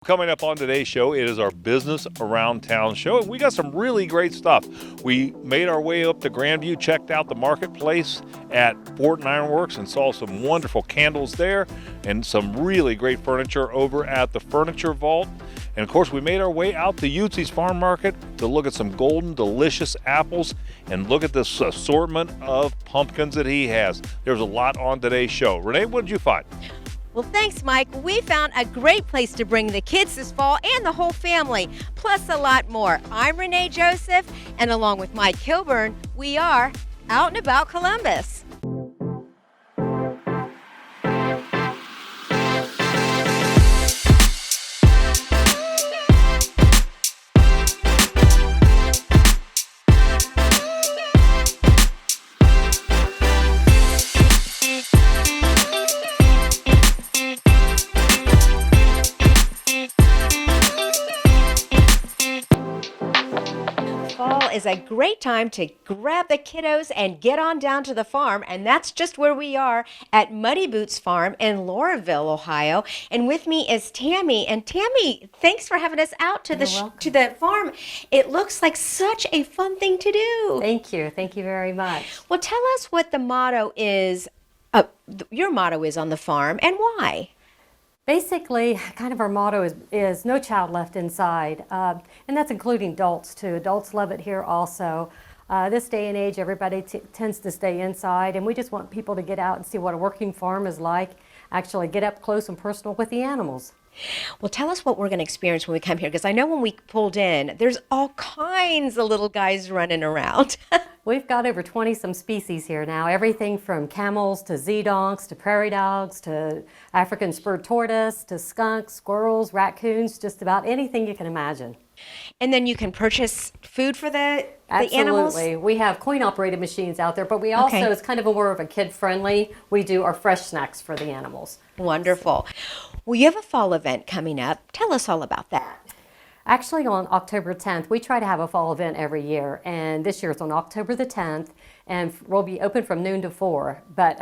Coming up on today's show, it is our Business Around Town show, and we got some really great stuff. We made our way up to Grandview, checked out the marketplace at Fort Ironworks, and saw some wonderful candles there, and some really great furniture over at the Furniture Vault. And of course, we made our way out to Utzi's Farm Market to look at some golden, delicious apples, and look at this assortment of pumpkins that he has. There's a lot on today's show. Renee, what did you find? Well, thanks, Mike. We found a great place to bring the kids this fall and the whole family, plus a lot more. I'm Renee Joseph, and along with Mike Kilburn, we are out and about Columbus. Is a great time to grab the kiddos and get on down to the farm, and that's just where we are at Muddy Boots Farm in Lauraville, Ohio. And with me is Tammy. And Tammy, thanks for having us out to the farm. It looks like such a fun thing to do. Thank you very much. Well, tell us what the motto is. Your motto is on the farm, and why? Basically, kind of our motto is no child left inside, and that's including adults too. Adults love it here also. This day and age, everybody tends to stay inside, and we just want people to get out and see what a working farm is like, actually get up close and personal with the animals. Well, tell us what we're going to experience when we come here, because I know when we pulled in, there's all kinds of little guys running around. We've got over 20-some species here now, everything from camels to zedonks to prairie dogs to African spurred tortoise to skunks, squirrels, raccoons, just about anything you can imagine. And then you can purchase food for the animals? Absolutely. We have coin-operated machines out there, but we also, it's kind of more of a kid-friendly, we do our fresh snacks for the animals. Wonderful. Well, you have a fall event coming up. Tell us all about that. Actually, on October 10th, we try to have a fall event every year, and this year it's on October the 10th, and we'll be open from noon to 4. But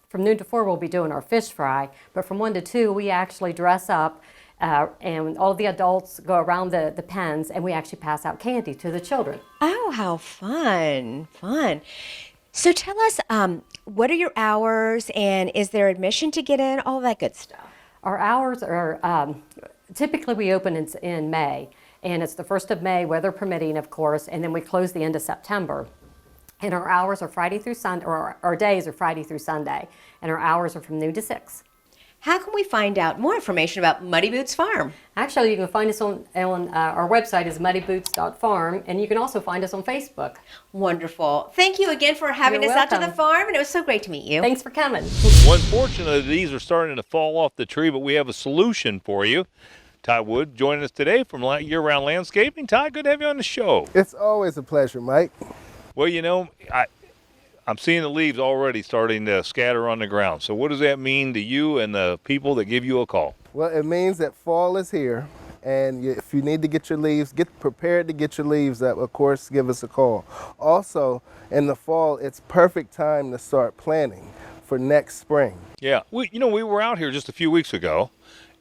from noon to 4, we'll be doing our fish fry, but from 1 to 2, we actually dress up, and all the adults go around the pens, and we actually pass out candy to the children. Oh, how fun. So tell us, what are your hours, and is there admission to get in, all that good stuff? Our hours are, typically we open in May, and it's the 1st of May, weather permitting, of course, and then we close the end of September. And our hours are Friday through Sunday, or our days are Friday through Sunday, and our hours are from noon to 6. How can we find out more information about Muddy Boots Farm? Actually, you can find us on our website is muddyboots.farm, and you can also find us on Facebook. Wonderful. Thank you again for having us out to the farm, and it was so great to meet you. Thanks for coming. Well, unfortunately, these are starting to fall off the tree, but we have a solution for you. Ty Wood joining us today from Year-Round Landscaping. Ty, good to have you on the show. It's always a pleasure, Mike. Well, you know, I'm seeing the leaves already starting to scatter on the ground. So what does that mean to you and the people that give you a call? Well, it means that fall is here, and if you need to get your leaves, get prepared to get your leaves up, of course, give us a call. Also, in the fall, it's perfect time to start planting for next spring. Yeah, we were out here just a few weeks ago,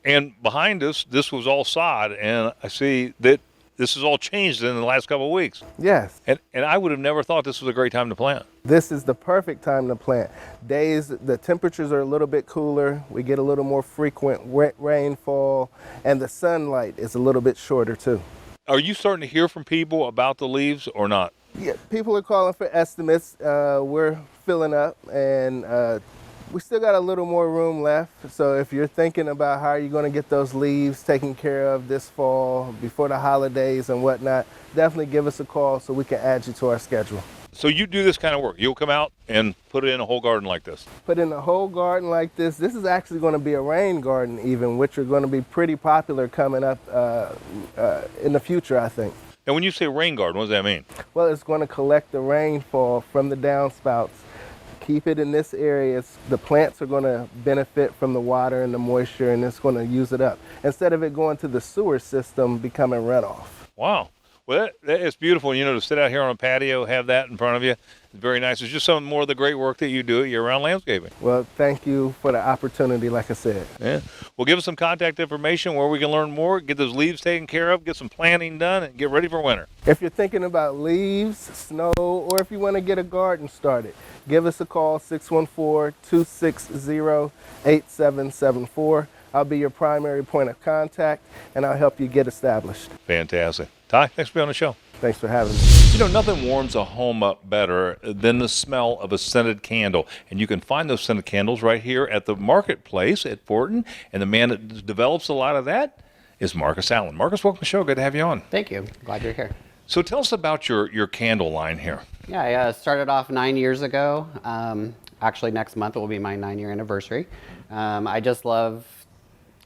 and behind us, this was all sod, and I see that this has all changed in the last couple of weeks. Yes. And I would have never thought this was a great time to plant. This is the perfect time to plant. The temperatures are a little bit cooler, we get a little more frequent rainfall, and the sunlight is a little bit shorter too. Are you starting to hear from people about the leaves or not? Yeah, people are calling for estimates. We're filling up, and we still got a little more room left. So if you're thinking about how you're going to get those leaves taken care of this fall before the holidays and whatnot, definitely give us a call so we can add you to our schedule. So you do this kind of work. You'll come out and put it in a whole garden like this. Put in a whole garden like this. This is actually going to be a rain garden even, which are going to be pretty popular coming up in the future, I think. And when you say rain garden, what does that mean? Well, it's going to collect the rainfall from the downspouts, keep it in this area. The plants are going to benefit from the water and the moisture, and it's going to use it up instead of it going to the sewer system becoming runoff. Wow. Well, it's beautiful, to sit out here on a patio, have that in front of you. It's very nice. It's just some more of the great work that you do at year-round landscaping. Well, thank you for the opportunity, like I said. Yeah. Well, give us some contact information where we can learn more, get those leaves taken care of, get some planting done, and get ready for winter. If you're thinking about leaves, snow, or if you want to get a garden started, give us a call, 614-260-8774. I'll be your primary point of contact, and I'll help you get established. Fantastic. Ty, thanks for being on the show. Thanks for having me. Nothing warms a home up better than the smell of a scented candle. And you can find those scented candles right here at the marketplace at Fortin. And the man that develops a lot of that is Marcus Allen. Marcus, welcome to the show. Good to have you on. Thank you. Glad you're here. So tell us about your candle line here. Yeah, I started off 9 years ago. Actually, next month will be my 9-year anniversary. I just love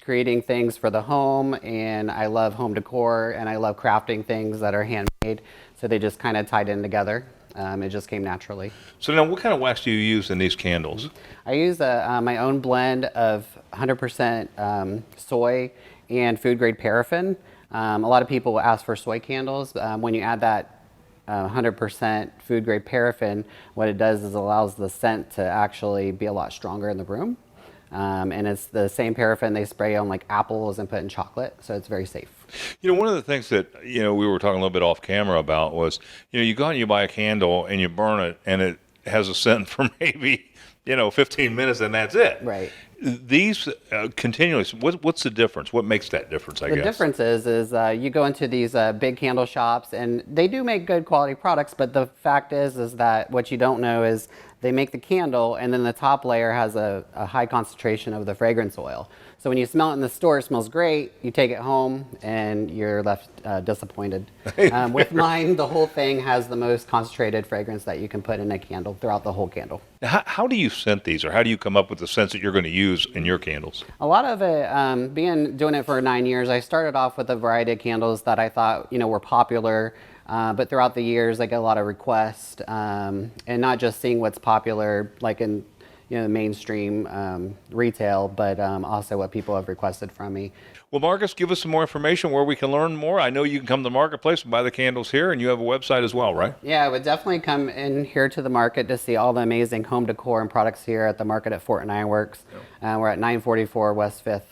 creating things for the home, and I love home decor, and I love crafting things that are handmade. So they just kind of tied in together. It just came naturally. So now what kind of wax do you use in these candles? I use my own blend of 100% soy and food grade paraffin. A lot of people will ask for soy candles. When you add that 100% food grade paraffin, what it does is allows the scent to actually be a lot stronger in the room. And it's the same paraffin they spray on like apples and put in chocolate, so it's very safe. One of the things that, we were talking a little bit off camera about was, you go out and you buy a candle and you burn it and it has a scent for maybe, 15 minutes and that's it. Right. These continually, what's the difference? What makes that difference, I guess? The difference is you go into these big candle shops and they do make good quality products, but the fact is that what you don't know is they make the candle and then the top layer has a high concentration of the fragrance oil. So when you smell it in the store, it smells great. You take it home and you're left disappointed. With mine, the whole thing has the most concentrated fragrance that you can put in a candle throughout the whole candle. Now, how do you scent these, or how do you come up with the scents that you're going to use in your candles? A lot of it, doing it for 9 years, I started off with a variety of candles that I thought were popular. But throughout the years, I get a lot of requests, and not just seeing what's popular, like in the mainstream retail, but also what people have requested from me. Well, Marcus, give us some more information where we can learn more. I know you can come to the marketplace and buy the candles here, and you have a website as well, right? Yeah, I would definitely come in here to the market to see all the amazing home decor and products here at the market at Fortin Ironworks. Yep. We're at 944 West 5th.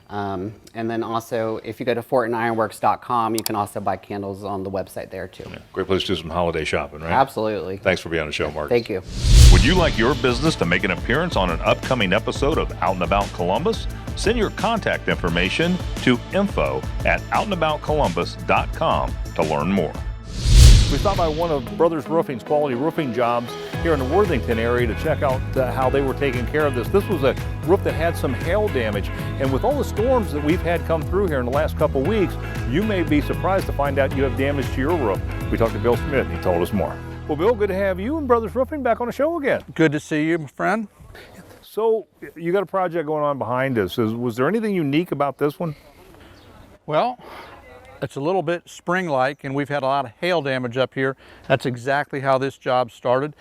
And then also, if you go to FortinIronworks.com, you can also buy candles on the website there too. Yeah, great place to do some holiday shopping, right? Absolutely. Thanks for being on the show, Marcus. Thank you. Would you like your business to make an appearance on an upcoming episode of Out and About Columbus? Send your contact information to info@outandaboutcolumbus.com to learn more. We stopped by one of Brothers Roofing's quality roofing jobs here in the Worthington area to check out how they were taking care of this. This was a roof that had some hail damage, and with all the storms that we've had come through here in the last couple weeks, you may be surprised to find out you have damage to your roof. We talked to Bill Smith and he told us more. Well, Bill, good to have you and Brothers Roofing back on the show again. Good to see you, my friend. So you got a project going on behind us. Was there anything unique about this one? Well, it's a little bit spring-like, and we've had a lot of hail damage up here. That's exactly how this job started.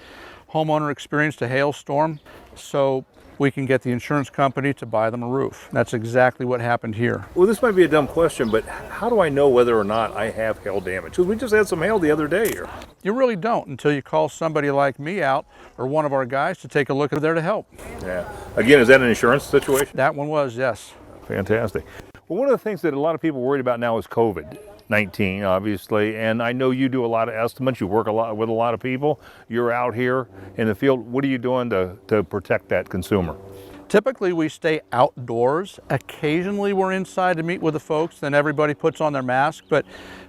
Homeowner experienced a hailstorm, so we can get the insurance company to buy them a roof. That's exactly what happened here. Well, this might be a dumb question, but how do I know whether or not I have hail damage? Because we just had some hail the other day here. You really don't until you call somebody like me out or one of our guys to take a look. There to help. Yeah. Again, is that an insurance situation? That one was, yes. Fantastic. Well, one of the things that a lot of people are worried about now is COVID-19, obviously, and I know you do a lot of estimates. You work a lot with a lot of people. You're out here in the field. What are you doing to protect that consumer? Typically, we stay outdoors. Occasionally, we're inside to meet with the folks, then everybody puts on their mask. But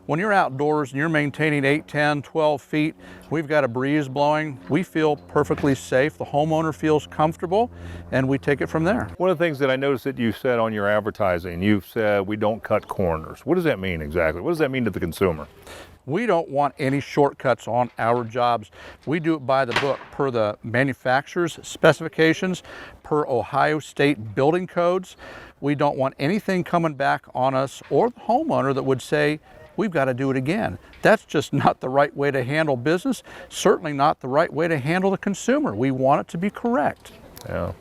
when you're outdoors and you're maintaining 8, 10, 12 feet, we've got a breeze blowing, we feel perfectly safe. The homeowner feels comfortable, and we take it from there. One of the things that I noticed that you said on your advertising, you've said we don't cut corners. What does that mean exactly? What does that mean to the consumer? We don't want any shortcuts on our jobs. We do it by the book, per the manufacturer's specifications, per Ohio State building codes. We don't want anything coming back on us or the homeowner that would say, we've got to do it again. That's just not the right way to handle business, certainly not the right way to handle the consumer. We want it to be correct. Yeah.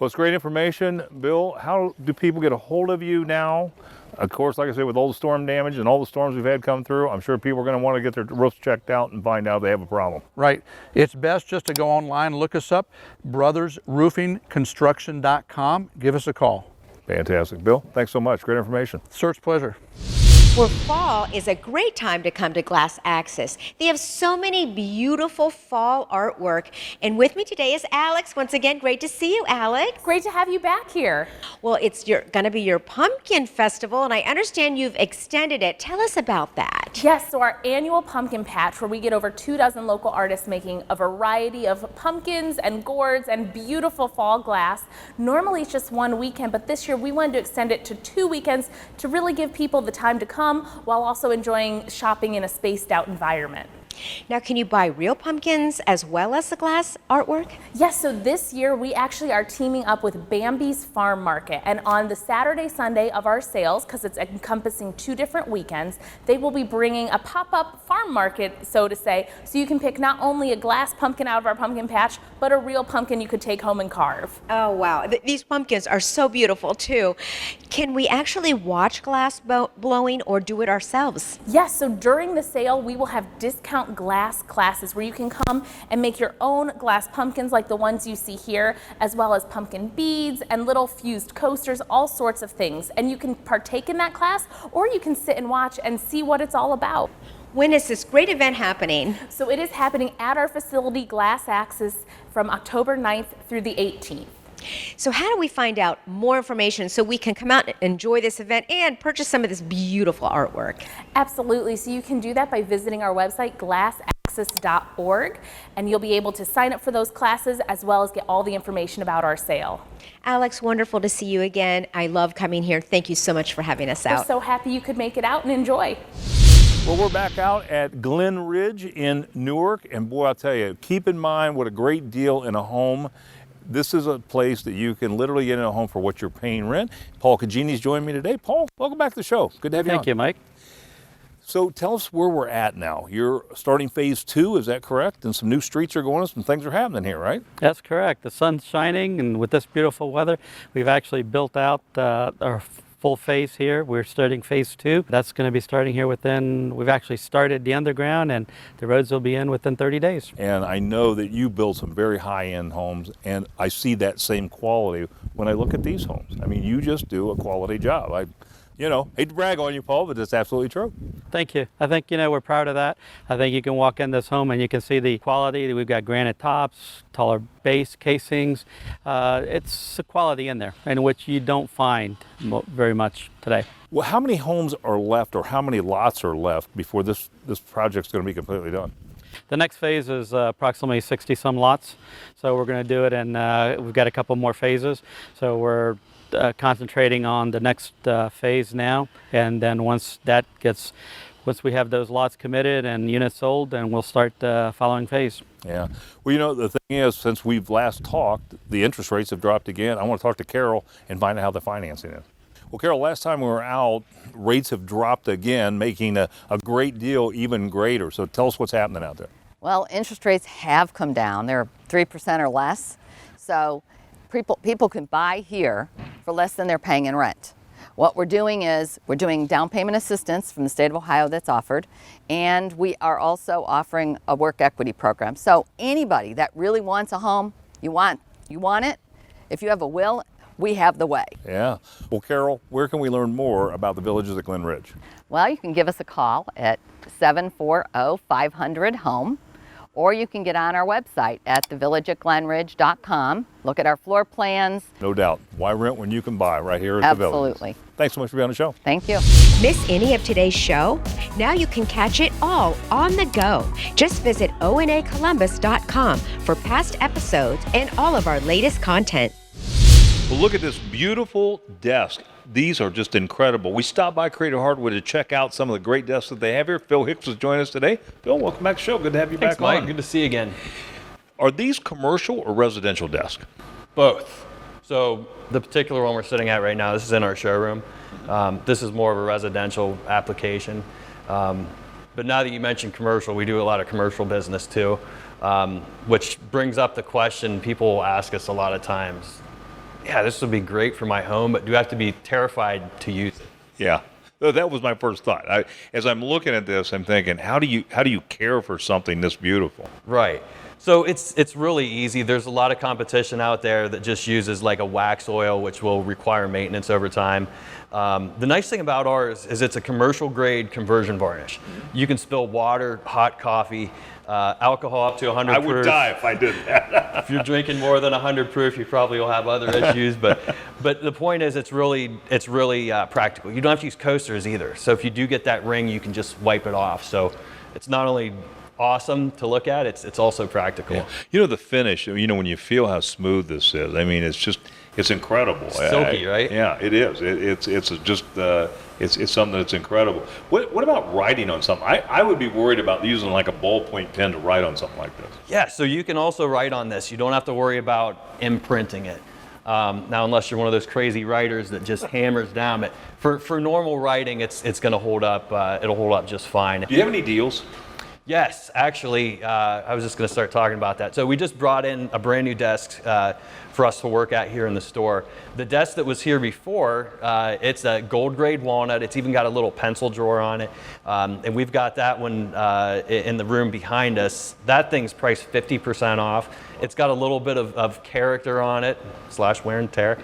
Well, it's great information. Bill, how do people get a hold of you now? Of course, like I said, with all the storm damage and all the storms we've had come through, I'm sure people are going to want to get their roofs checked out and find out if they have a problem. Right. It's best just to go online, look us up, brothersroofingconstruction.com. Give us a call. Fantastic. Bill, thanks so much. Great information. Sir, it's a pleasure. Well, fall is a great time to come to Glass Access. They have so many beautiful fall artwork. And with me today is Alex. Once again, great to see you, Alex. Great to have you back here. Well, it's going to be your pumpkin festival, and I understand you've extended it. Tell us about that. Yes, so our annual pumpkin patch, where we get over 24 local artists making a variety of pumpkins and gourds and beautiful fall glass. Normally it's just one weekend, but this year we wanted to extend it to 2 weekends to really give people the time to come while also enjoying shopping in a spaced out environment. Now, can you buy real pumpkins as well as the glass artwork? Yes, so this year we actually are teaming up with Bambi's Farm Market, and on the Saturday, Sunday of our sales, because it's encompassing 2 different weekends, they will be bringing a pop-up farm market, so to say, so you can pick not only a glass pumpkin out of our pumpkin patch, but a real pumpkin you could take home and carve. Oh, wow. These pumpkins are so beautiful, too. Can we actually watch glass blowing or do it ourselves? Yes, so during the sale, we will have discount glass classes where you can come and make your own glass pumpkins like the ones you see here, as well as pumpkin beads and little fused coasters, all sorts of things. And you can partake in that class, or you can sit and watch and see what it's all about. When is this great event happening? So it is happening at our facility, Glass Access, from October 9th through the 18th. So how do we find out more information so we can come out and enjoy this event and purchase some of this beautiful artwork? Absolutely. So you can do that by visiting our website, glassaccess.org, and you'll be able to sign up for those classes as well as get all the information about our sale. Alex, wonderful to see you again. I love coming here. Thank you so much for having us We're out. so happy you could make it out and enjoy. Well, we're back out at Glen Ridge in Newark, and boy, I'll tell you, keep in mind what a great deal in a home. This is a place that you can literally get in a home for what you're paying rent. Paul Cagini's joined me today. Paul, welcome back to the show. Good to have you on. Thank you, Mike. So tell us where we're at now. You're starting phase 2, is that correct? And some new streets are going, some things are happening here, right? That's correct. The sun's shining, and with this beautiful weather, we've actually built out our full phase here. We're starting phase 2. That's going to be starting here we've actually started the underground, and the roads will be in within 30 days. And I know that you build some very high-end homes, and I see that same quality when I look at these homes. I mean, you just do a quality job. Hate to brag on you, Paul, but it's absolutely true. Thank you. I think, we're proud of that. I think you can walk in this home and you can see the quality. We've got granite tops, taller base casings. It's a quality in there, in which you don't find very much today. Well, how many homes are left, or how many lots are left before this project's going to be completely done? The next phase is approximately 60-some lots. So we're going to do it, and we've got a couple more phases. So we're concentrating on the next phase now, and then once we have those lots committed and units sold, then we'll start the following phase. Yeah. Well, the thing is, since we've last talked, the interest rates have dropped again. I want to talk to Carol and find out how the financing is. Well, Carol, last time we were out, rates have dropped again, making a great deal even greater. So tell us what's happening out there. Well, interest rates have come down. They're 3% or less. So people can buy here for less than they're paying in rent. What we're doing is we're doing down payment assistance from the state of Ohio that's offered, and we are also offering a work equity program. So anybody that really wants a home, you want it, if you have a will, we have the way. Yeah. Well, Carol, where can we learn more about the villages at Glen Ridge? Well, you can give us a call at 740-500-HOME, or you can get on our website at thevillageatglenridge.com. Look at our floor plans. No doubt. Why rent when you can buy right here at the village? Absolutely. Thanks so much for being on the show. Thank you. Miss any of today's show? Now you can catch it all on the go. Just visit onacolumbus.com for past episodes and all of our latest content. Well, look at this beautiful desk. These are just incredible. We stopped by Creative Hardwood to check out some of the great desks that they have here. Phil Hicks is joining us today. Phil, welcome back to the show. Good to have you Thanks, back Mike. on. Good to see you again. Are these commercial or residential desks? Both. So the particular one we're sitting at right now, this is in our showroom. This is more of a residential application. But now that you mentioned commercial, we do a lot of commercial business too, which brings up the question people will ask us a lot of times. yeah, this would be great for my home, but do I have to be terrified to use it? Yeah. So that was my first thought. As I'm looking at this, I'm thinking, how do you care for something this beautiful? Right. So it's really easy. There's a lot of competition out there that just uses like a wax oil, which will require maintenance over time. The nice thing about ours is it's a commercial grade conversion varnish. You can spill water, hot coffee, alcohol up to 100 proof. I would die if I did that. If you're drinking more than 100 proof, you probably will have other issues. But the point is, it's really practical. You don't have to use coasters either. So if you do get that ring, you can just wipe it off. So it's not only awesome to look at, it's also practical. Yeah. You know, the finish, you know, when you feel how smooth this is, I mean, it's incredible. Silky, right? Yeah, it is. It's something that's incredible. What about writing on something? I would be worried about using like a ballpoint pen to write on something like this. Yeah, so you can also write on this. You don't have to worry about imprinting it. Now, unless you're one of those crazy writers that just hammers down, but for normal writing, it's going to hold up. It'll hold up just fine. Do you have any deals? Yes, actually, I was just going to start talking about that. So we just brought in a brand new desk for us to work at here in the store. The desk that was here before, it's a gold grade walnut. It's even got a little pencil drawer on it. And we've got that one in the room behind us. That thing's priced 50% off. It's got a little bit of character on it, / wear and tear.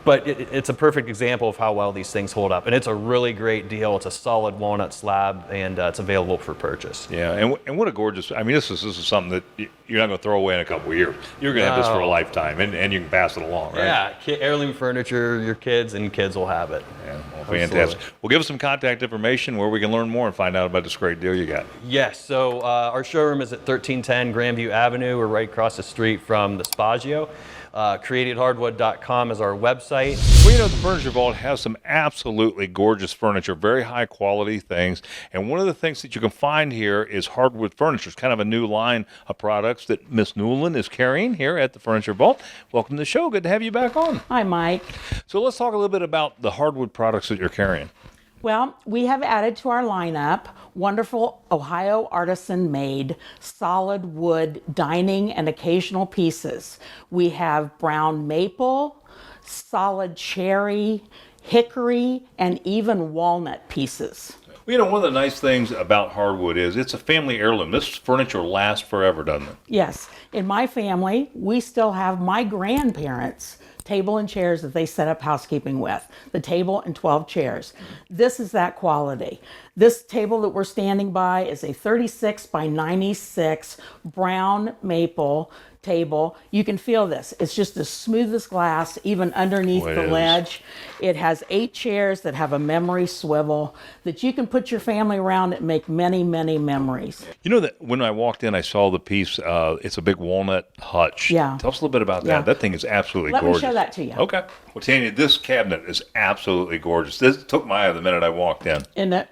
But it's a perfect example of how well these things hold up. And it's a really great deal. It's a solid walnut slab, and it's available for purchase. Yeah, and what a gorgeous, I mean, this is something that you're not going to throw away in a couple of years. You're going to have this for a lifetime, and you can pass it along, right? Yeah, heirloom furniture, your kids will have it. Yeah, well, fantastic. Well, give us some contact information where we can learn more and find out about this great deal you got. Yes, so our showroom is at 1310 Grandview Avenue. We're right across the street from the Spazio. CreatedHardwood.com is our website. Well, you know, the Furniture Vault has some absolutely gorgeous furniture, very high quality things. And one of the things that you can find here is hardwood furniture. It's kind of a new line of products that Miss Newland is carrying here at the Furniture Vault. Welcome to the show. Good to have you back on. Hi, Mike. So let's talk a little bit about the hardwood products that you're carrying. Well, we have added to our lineup wonderful Ohio artisan made solid wood dining and occasional pieces. We have brown maple, solid cherry, hickory, and even walnut pieces. Well, you know, one of the nice things about hardwood is it's a family heirloom. This furniture lasts forever, doesn't it? Yes. In my family, we still have my grandparents' table and chairs that they set up housekeeping with. The table and 12 chairs. This is that quality. This table that we're standing by is a 36 by 96 brown maple table. You can feel this. It's just as smooth as glass, even underneath the ledge. It has 8 chairs that have a memory swivel that you can put your family around and make many, many memories. You know that when I walked in, I saw the piece. It's a big walnut hutch. Yeah. Tell us a little bit about that. Yeah. That thing is absolutely Let gorgeous. me show that to you. Okay. Well, Tanya, this cabinet is absolutely gorgeous. This took my eye the minute I walked in. And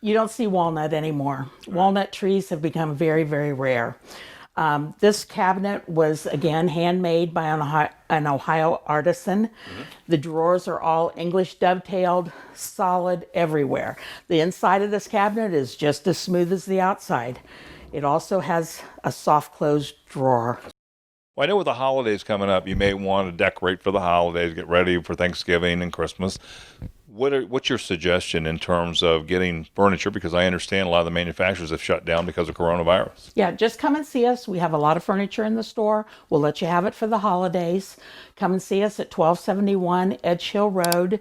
you don't see walnut anymore. Right. Walnut trees have become very, very rare. This cabinet was, again, handmade by an Ohio artisan. Mm-hmm. The drawers are all English dovetailed, solid everywhere. The inside of this cabinet is just as smooth as the outside. It also has a soft closed drawer. Well, I know with the holidays coming up, you may want to decorate for the holidays, get ready for Thanksgiving and Christmas. What's your suggestion in terms of getting furniture? Because I understand a lot of the manufacturers have shut down because of coronavirus. Yeah, just come and see us. We have a lot of furniture in the store. We'll let you have it for the holidays. Come and see us at 1271 Edge Hill Road,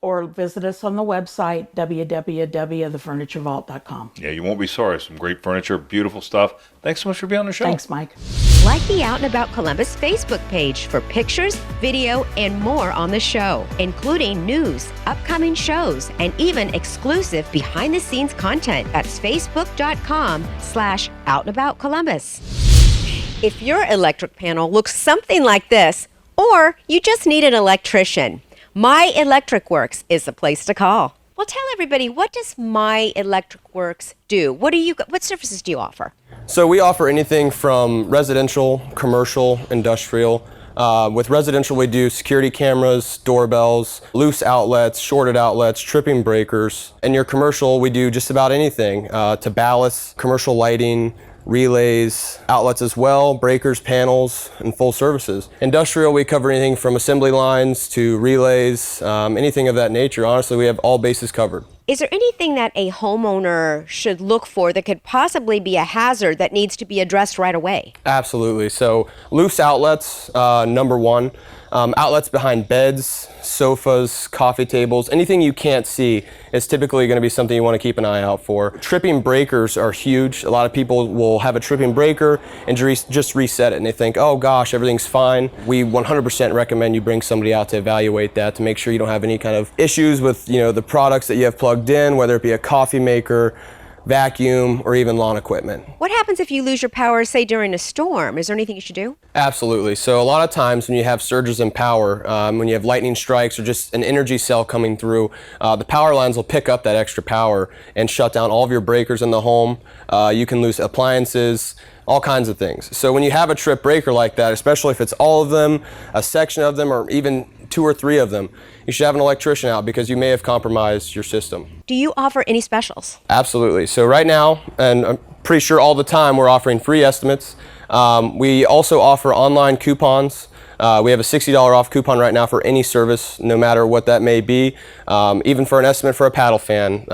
or visit us on the website, www.thefurniturevault.com. Yeah, you won't be sorry. Some great furniture, beautiful stuff. Thanks so much for being on the show. Thanks, Mike. Like the Out and About Columbus Facebook page for pictures, video, and more on the show, including news, upcoming shows, and even exclusive behind-the-scenes content. That's facebook.com/OutandAboutColumbus. If your electric panel looks something like this, or you just need an electrician, My Electric Works is the place to call. Well, tell everybody, what does My Electric Works do? What services do you offer? So we offer anything from residential, commercial, industrial. With residential, we do security cameras, doorbells, loose outlets, shorted outlets, tripping breakers. And your commercial, we do just about anything, to ballast, commercial lighting, relays, outlets as well, breakers, panels, and full services. Industrial, we cover anything from assembly lines to relays, anything of that nature. Honestly, we have all bases covered. Is there anything that a homeowner should look for that could possibly be a hazard that needs to be addressed right away? Absolutely. So loose outlets, number one. Outlets behind beds, sofas, coffee tables, anything you can't see is typically going to be something you want to keep an eye out for. Tripping breakers are huge. A lot of people will have a tripping breaker and just reset it and they think, oh gosh, everything's fine. We 100% recommend you bring somebody out to evaluate that to make sure you don't have any kind of issues with the products that you have plugged in, whether it be a coffee maker, vacuum, or even lawn equipment. What happens if you lose your power, say during a storm? Is there anything you should do? Absolutely. So a lot of times when you have surges in power, when you have lightning strikes or just an energy cell coming through, the power lines will pick up that extra power and shut down all of your breakers in the home. You can lose appliances, all kinds of things. So when you have a trip breaker like that, especially if it's all of them, a section of them, or even 2 or 3 of them, you should have an electrician out because you may have compromised your system. Do you offer any specials? Absolutely. So right now, and I'm pretty sure all the time, we're offering free estimates. We also offer online coupons. We have a $60 off coupon right now for any service, no matter what that may be, even for an estimate for a paddle fan,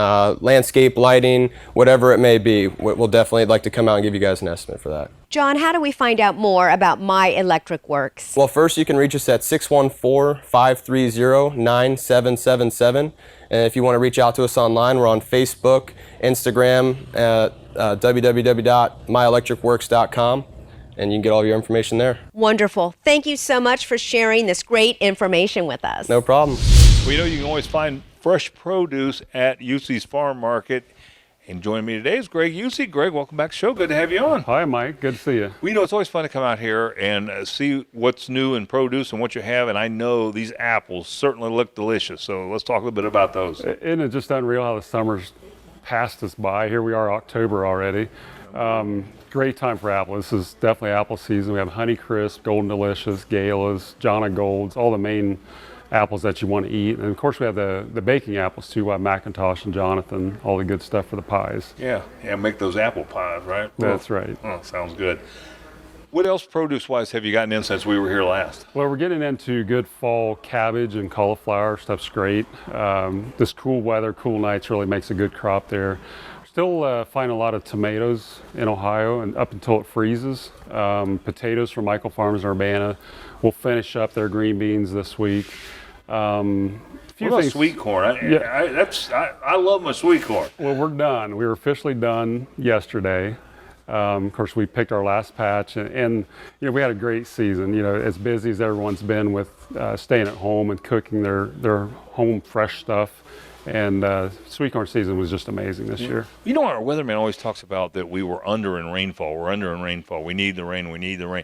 landscape lighting, whatever it may be. We'll definitely like to come out and give you guys an estimate for that. John, how do we find out more about My Electric Works? Well, first you can reach us at 614-530-9777. And if you want to reach out to us online, we're on Facebook, Instagram, at www.myelectricworks.com. And you can get all your information there. Wonderful. Thank you so much for sharing this great information with us. No problem. Well, you can always find fresh produce at UC's Farm Market. And joining me today is Greg UC. Greg, welcome back to the show. Good to have you on. Hi, Mike. Good to see you. Well, it's always fun to come out here and see what's new in produce and what you have. And I know these apples certainly look delicious. So let's talk a little bit about those. Isn't it just unreal how the summer's passed us by? Here we are, October already. Great time for apples. This is definitely apple season. We have Honeycrisp, Golden Delicious, Galas, Jonna Golds, all the main apples that you want to eat. And of course we have the baking apples too, Macintosh and Jonathan, all the good stuff for the pies. Yeah, make those apple pies, right? That's right. Oh, sounds good. What else produce-wise have you gotten in since we were here last? Well, we're getting into good fall cabbage and cauliflower. Stuff's great. This cool weather, cool nights really makes a good crop there. Still find a lot of tomatoes in Ohio and up until it freezes. Potatoes from Michael Farms in Urbana. We'll finish up their green beans this week. What about sweet corn? I love my sweet corn. Well, we're done. We were officially done yesterday. Of course, we picked our last patch, and we had a great season. As busy as everyone's been with staying at home and cooking their home fresh stuff. And sweet corn season was just amazing this year. Our weatherman always talks about that we were under in rainfall. We're under in rainfall. We need the rain. We need the rain.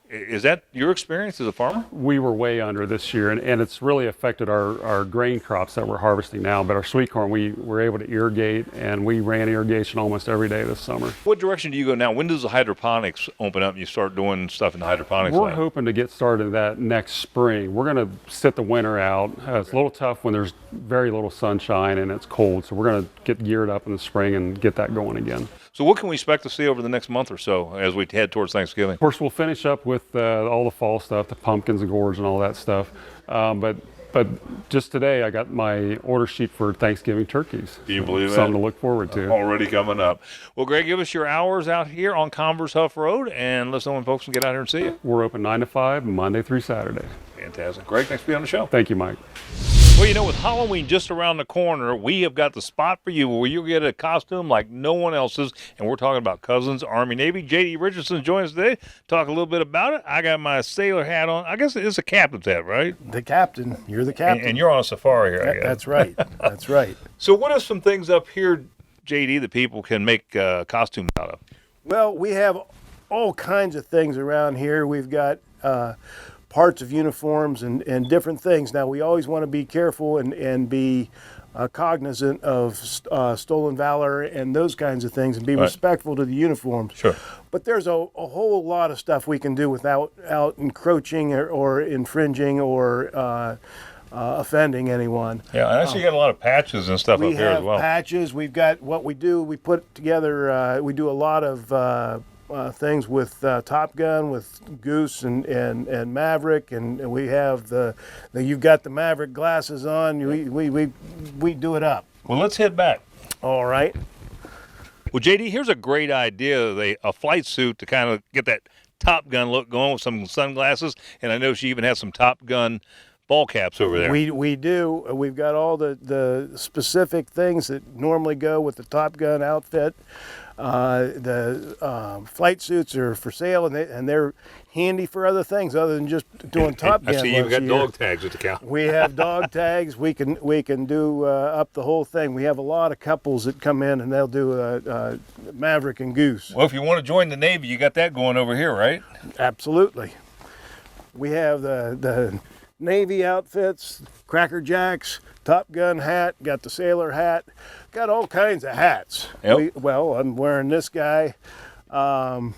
Is that your experience as a farmer? We were way under this year, and it's really affected our grain crops that we're harvesting now. But our sweet corn, we were able to irrigate, and we ran irrigation almost every day this summer. What direction do you go now? When does the hydroponics open up and you start doing stuff in the hydroponics We're lab? hoping to get started that next spring. We're going to sit the winter out. It's a little tough when there's very little sunshine and it's cold, so we're going to get geared up in the spring and get that going again. So what can we expect to see over the next month or so as we head towards Thanksgiving? Of course, we'll finish up with all the fall stuff, the pumpkins and gourds and all that stuff. But just today, I got my order sheet for Thanksgiving turkeys. Do you believe that? Something to look forward to. Already coming up. Well, Greg, give us your hours out here on Converse Huff Road, and let us know when folks can get out here and see you. We're open 9 to 5, Monday through Saturday. Fantastic. Greg, thanks for being on the show. Thank you, Mike. Well, with Halloween just around the corner, we have got the spot for you where you'll get a costume like no one else's, and we're talking about Cousins Army Navy. J.D. Richardson joins us today. Talk a little bit about it. I got my sailor hat on. I guess it's a captain's hat, right? The captain. You're the captain. And you're on a safari here, I guess. That's right. That's right. So what are some things up here, J.D., that people can make costumes out of? Well, we have all kinds of things around here. We've got parts of uniforms and different things. Now, we always want to be careful and be cognizant of stolen valor and those kinds of things and be respectful to the uniforms. Sure. But there's a whole lot of stuff we can do without encroaching or infringing or offending anyone. Yeah, and I see you got a lot of patches and stuff up here as well. We have patches. We've got what we do. We put together, we do a lot of things with Top Gun, with Goose and Maverick, and we have you've got the Maverick glasses on. We do it up. Well, let's head back. All right. Well, JD, here's a great idea, a flight suit to kind of get that Top Gun look going with some sunglasses, and I know she even has some Top Gun ball caps over there. We do. We've got all the specific things that normally go with the Top Gun outfit. The flight suits are for sale, and they're handy for other things other than just doing Top Gun. I see you've got dog tags at the counter. We have dog tags. We can do up the whole thing. We have a lot of couples that come in and they'll do Maverick and Goose. Well, if you want to join the Navy, you got that going over here, right? Absolutely. We have the Navy outfits, Cracker Jacks, Top Gun hat, got the sailor hat, got all kinds of hats. Yep. I'm wearing this guy. Conde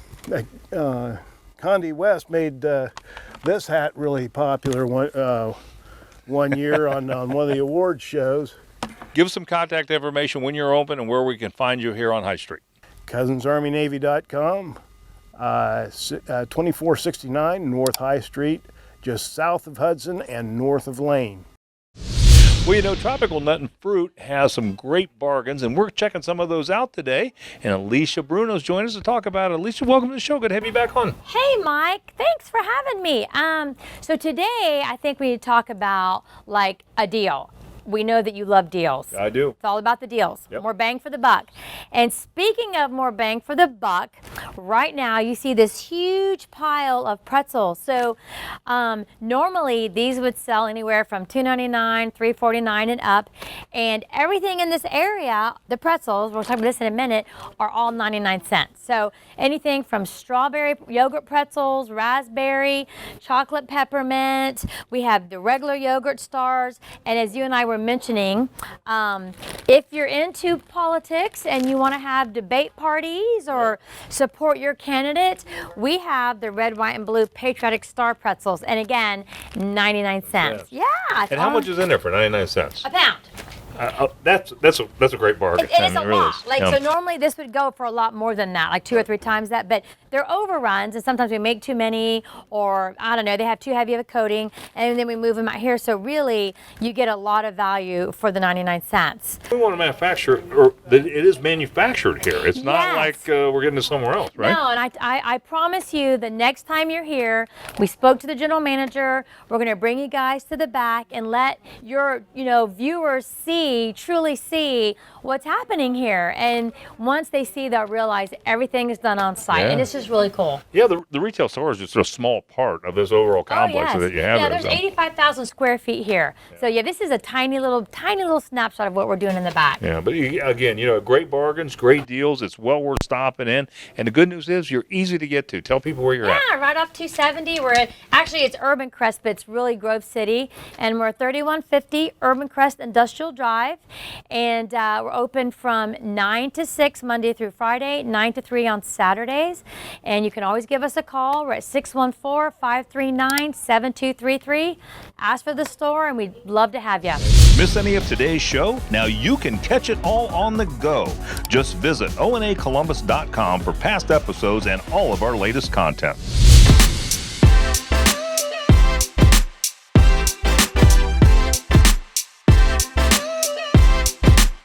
West made this hat really popular one year on one of the awards shows. Give us some contact information when you're open and where we can find you here on High Street. CousInsArmyNavy.com, 2469 North High Street, just south of Hudson and north of Lane. Well, you know, Tropical Nut and Fruit has some great bargains, and we're checking some of those out today. And Alicia Bruno's joined us to talk about it. Alicia, welcome to the show. Good to have you back on. Hey, Mike. Thanks for having me. So today, I think we need to talk about like a deal. We know that you love deals. I do. It's all about the deals. Yep. More bang for the buck. And speaking of more bang for the buck, right now you see this huge pile of pretzels. So normally these would sell anywhere from $2.99, $3.49 and up. And everything in this area, the pretzels, we'll talk about this in a minute, are all 99 cents. So anything from strawberry yogurt pretzels, raspberry, chocolate peppermint. We have the regular yogurt stars. And as you and I were mentioning, if you're into politics and you want to have debate parties or support your candidate, we have the red, white, and blue patriotic star pretzels. And again, 99 cents. Yeah. And how much is in there for 99 cents? A pound. That's a great bargain. It is a really lot. is. Like, Yeah. so normally this would go for a lot more than that, like 2 or 3 times that, but they're overruns, and sometimes we make too many, or I don't know, they have too heavy of a coating, and then we move them out here. So really, you get a lot of value for the 99 cents. We want to manufacture, or it is manufactured here. It's not like we're getting it somewhere else, right? No, and I promise you, the next time you're here, we spoke to the general manager. We're going to bring you guys to the back and let your viewers truly see what's happening here. And once they see, they'll realize everything is done on site, and it's just really cool. Yeah, the retail store is just a small part of this overall complex that you have. Yeah, there, there's 85,000 square feet here. So yeah, this is a tiny little snapshot of what we're doing in the back. Yeah, but again, great bargains, great deals. It's well worth stopping in. And the good news is you're easy to get to. Tell people where you're at. Yeah, right off 270. It's Urban Crest, but it's really Grove City. And we're 3150 Urban Crest Industrial Drive. And we're open from 9 to 6 Monday through Friday, 9 to 3 on Saturdays. And you can always give us a call. We're at 614-539-7233. Ask for the store, and we'd love to have you. Miss any of today's show? Now you can catch it all on the go. Just visit onacolumbus.com for past episodes and all of our latest content.